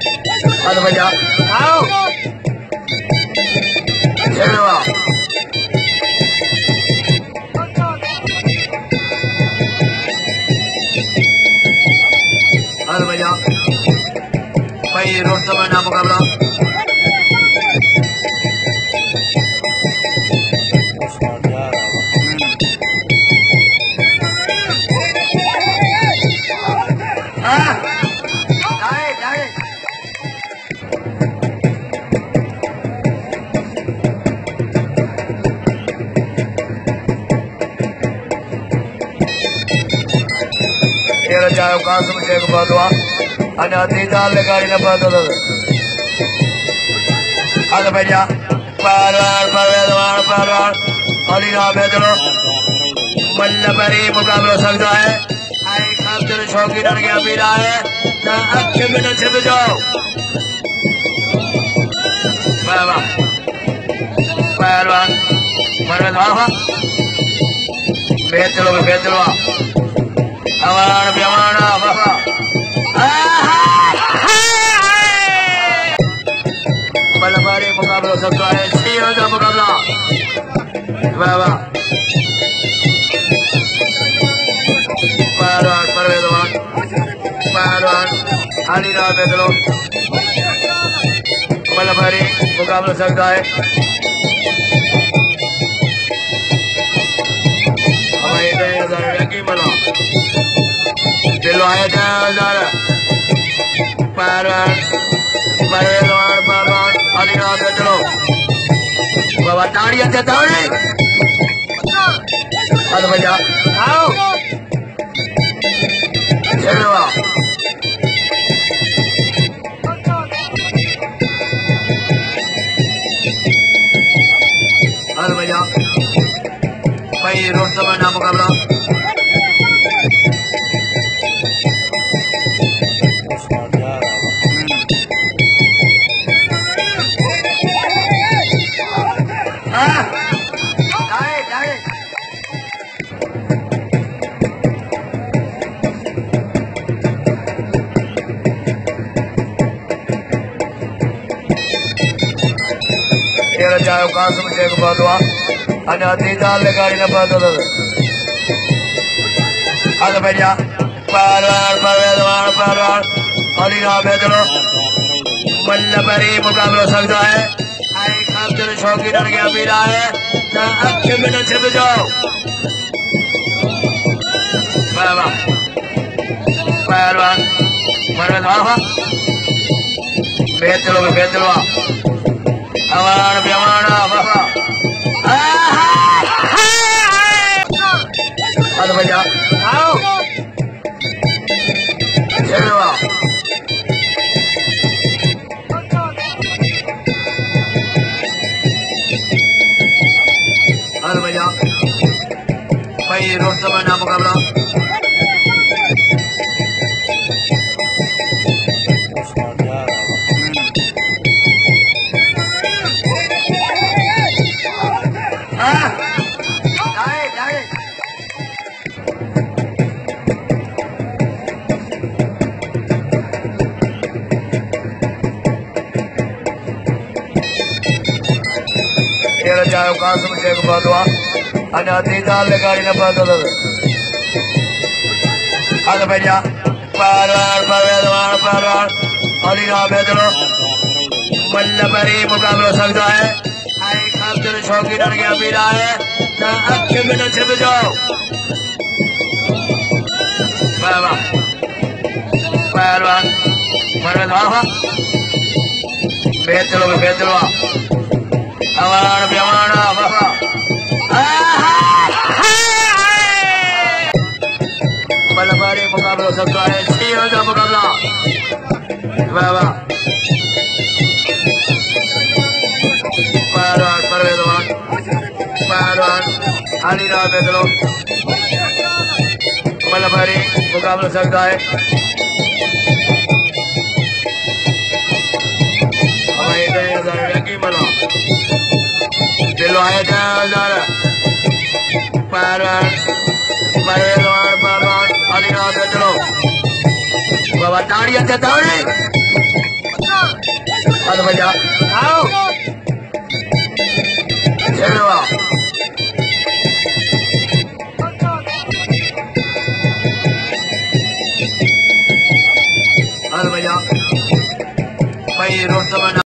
अरे भैया आओ चलो अरे भैया भाई रोड समय ना मुकाबला चाहे कासम शेख बदवा अने अतीताल गाड़ी न बदल अरे भैया परवान परवेदवान परवान अलीना बेदलो मल्लबरी मुकाबला सकता है आई खातिर शौकीन के अमीरा है ना अक्के में न छिप जाओ बाबा परवान परवेदवान बेदलो अवान ब्यावाना बाबा मल्लबरी मुकाबला सकता है सीओ का मुकाबला बाबा परवान परवेदवान परवान अलीना बेदलो मल्लबरी मुकाबला सकता है हमारे 1000 की मना दिलो आया था परवान परवेदवान परवान अलीना बेदलो बाबा ताड़ियां से ताड़ी अरे भैया आओ चलो अरे भैया भाई रोड समय ना मुकाबला चाहे कासम शेख बदवा अने अतीताल गाड़ी न बदल अरे भैया परवान परवेदवान परवान अलीना बेदलो मल्लबरी मुकाबला सकता है आई खातिर शौकीन के अमीरा है ना अक्के में न छिप जाओ बाबा परवान परवेदवान बेदलो अवान ब्यावाना बाबा अरे भैया आओ चलो अरे भैया भाई रोड समय ना मुकाबला चाहे कासम शेख बदवा अने अतीताल गाड़ी न बदल अरे भैया परवान परवेदवान परवान अलीना बेदलो मल्लबरी मुकाबला सकता है आई खातिर शौकीन के अमीरा है ना अक्के में न छिप जाओ बाबा परवान परवेदवान बेदलो अवान ब्यावाना बाबा मल्लबरी मुकाबला सकता है सीओ का मुकाबला बाबा परवान परवेदवान परवान अलीना बेदलो मल्लबरी मुकाबला सकता है हमारे 1000 की मना दिलो आया था परवान परवेदवान परवान अलीना बेदलो बाबा ताड़ियां से ताड़ी भैया आओ भैया भाई रोड